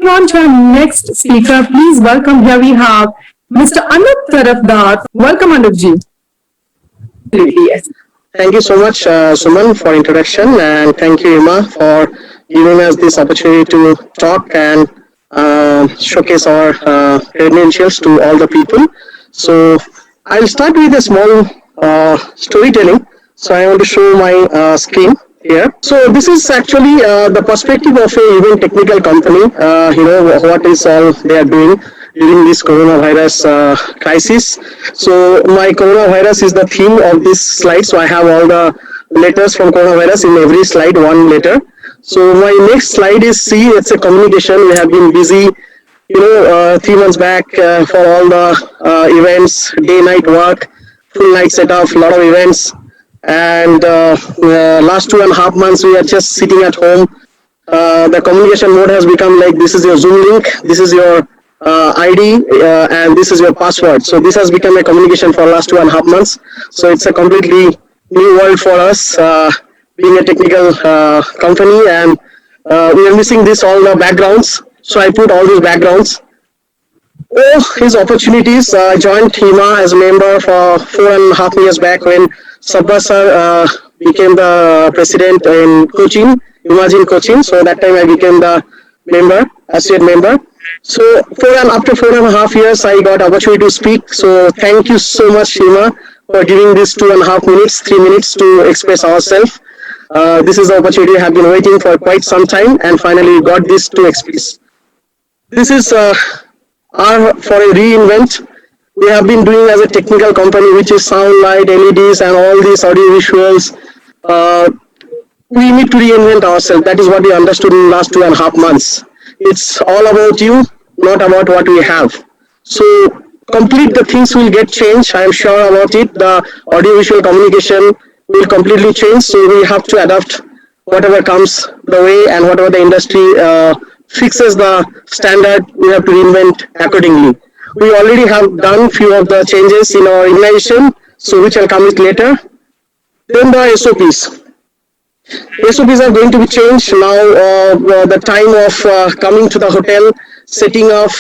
on to our next speaker, please welcome. Here we have Mr. Anup Tarafdar. Welcome, Anupji. Yes. Thank you so much, Suman, for introduction, and thank you, Ima, for giving us this opportunity to talk and showcase our credentials to all the people. So I'll start with a small storytelling. So I want to show my screen here. So this is actually the perspective of a even technical company. What is all they are doing during this coronavirus crisis. So my coronavirus is the theme of this slide. So I have all the letters from coronavirus in every slide, one letter. So my next slide is C. It's a communication. We have been busy, 3 months back for all the events, day-night work, full night setup, lot of events. And last 2.5 months, we are just sitting at home. The communication mode has become like this is your Zoom link, this is your ID, and this is your password. So this has become a communication for last 2.5 months. So it's a completely new world for us, being a technical company, and we are missing this all the backgrounds. So I put all these backgrounds. Oh, his opportunities. I joined HEMA as a member for 4.5 years back when Sabba sir became the president in Cochin, Imagine Cochin. So that time I became the associate member. So after 4.5 years, I got opportunity to speak. So thank you so much, HEMA, for giving this 2.5 minutes, 3 minutes to express ourselves. This is the opportunity I have been waiting for quite some time, and finally got this to express. This is our for a reinvent. We have been doing as a technical company, which is sound, light, LEDs, and all these audio visuals. We need to reinvent ourselves. That is what we understood in the last 2.5 months. It's all about you, not about what we have. So complete the things will get changed. I am sure about it. The audiovisual communication will completely change. So we have to adapt whatever comes the way, and whatever the industry fixes the standard, we have to reinvent accordingly. We already have done few of the changes in our organization, so which I'll come with later. Then the SOPs. SOPs are going to be changed now. The time of coming to the hotel, setting up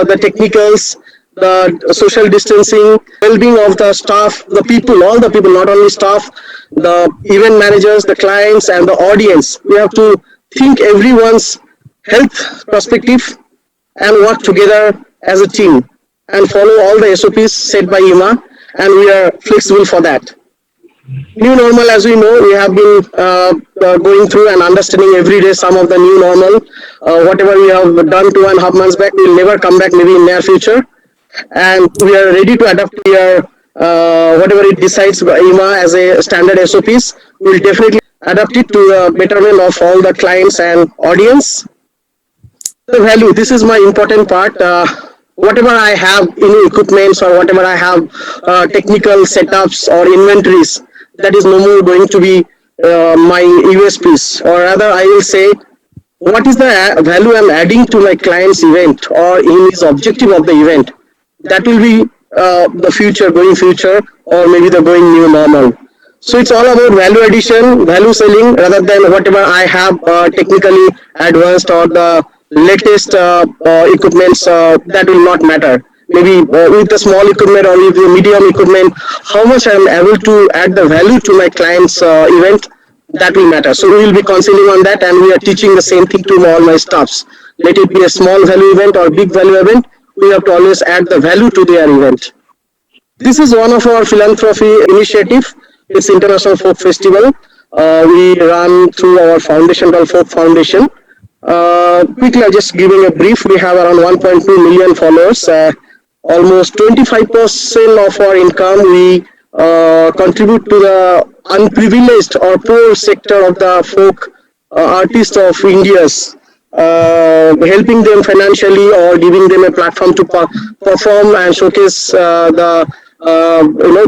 the technicals, the social distancing, well-being of the staff, the people, all the people, not only staff, the event managers, the clients, and the audience. We have to think everyone's health perspective and work together as a team and follow all the SOPs set by HEMA, and we are flexible for that. New normal, as we know, we have been going through and understanding every day some of the new normal. Whatever we have done 2.5 months back, we will never come back maybe in near future. And we are ready to adapt here, whatever it decides by HEMA as a standard SOPs. We will definitely adapt it to the betterment of all the clients and audience. The value, this is my important part. Whatever I have in equipments, or whatever I have technical setups or inventories, that is no more going to be my USPs, or rather I will say what is the value I'm adding to my client's event or in his objective of the event. That will be the going future, or maybe the going new normal. So it's all about value addition, value selling, rather than whatever I have technically advanced or the latest equipments. That will not matter. Maybe with the small equipment or with the medium equipment, how much I am able to add the value to my client's event, that will matter. So we will be concentrating on that, and we are teaching the same thing to all my staffs. Let it be a small value event or big value event, we have to always add the value to their event. This is one of our philanthropy initiative. It's International Folk Festival. We run through our foundation called Folk Foundation. Quickly, I'm just giving a brief. We have around 1.2 million followers. Almost 25% of our income we contribute to the unprivileged or poor sector of the folk artists of India's, helping them financially or giving them a platform to perform and showcase the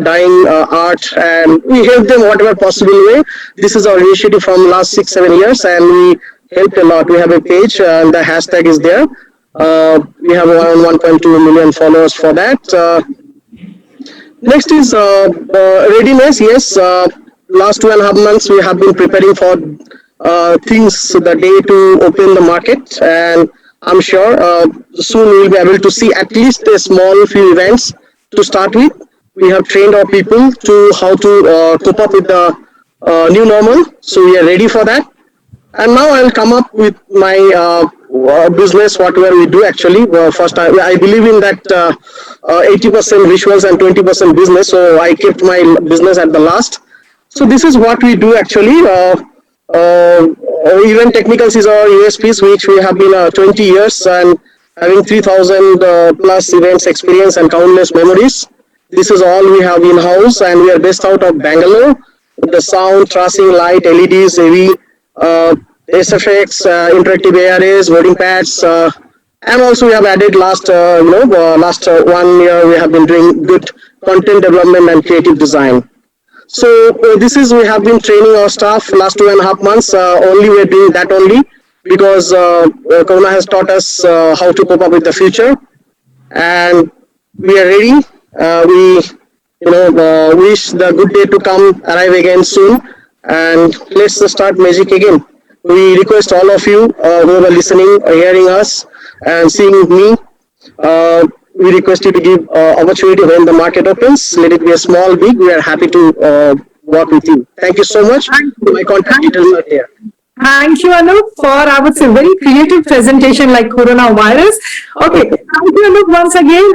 dying art, and we help them whatever possible way. This is our initiative from last 6-7 years, and we helped a lot. We have a page, and the hashtag is there. We have around 1.2 million followers for that. Next is readiness. Yes, last 2.5 months we have been preparing for things the day to open the market, and I'm sure soon we'll be able to see at least a small few events to start with. We have trained our people to how to cope up with the new normal, so we are ready for that. And now I'll come up with my business, whatever we do actually. First, I believe in that 80% visuals and 20% business, so I kept my business at the last. So this is what we do actually. Uh, Event technicals is our USPs, which we have been 20 years and having 3,000 plus events experience and countless memories. This is all we have in house, and we are based out of Bangalore. The sound, tracing, light, LEDs, AV, SFX, interactive ARAs, voting pads, and also we have added last last 1 year we have been doing good content development and creative design. So this is we have been training our staff last 2.5 months. Only we're doing that only because Corona has taught us how to cope up with the future, and we are ready. We wish the good day to come arrive again soon, and let's start magic again. We request all of you who are listening, hearing us, and seeing me. We request you to give opportunity when the market opens. Let it be a small, big. We are happy to work with you. Thank you so much. My contact details are there. Thank you, Anup, for, I would say, very creative presentation like coronavirus. Okay, thank you, Anup, once again.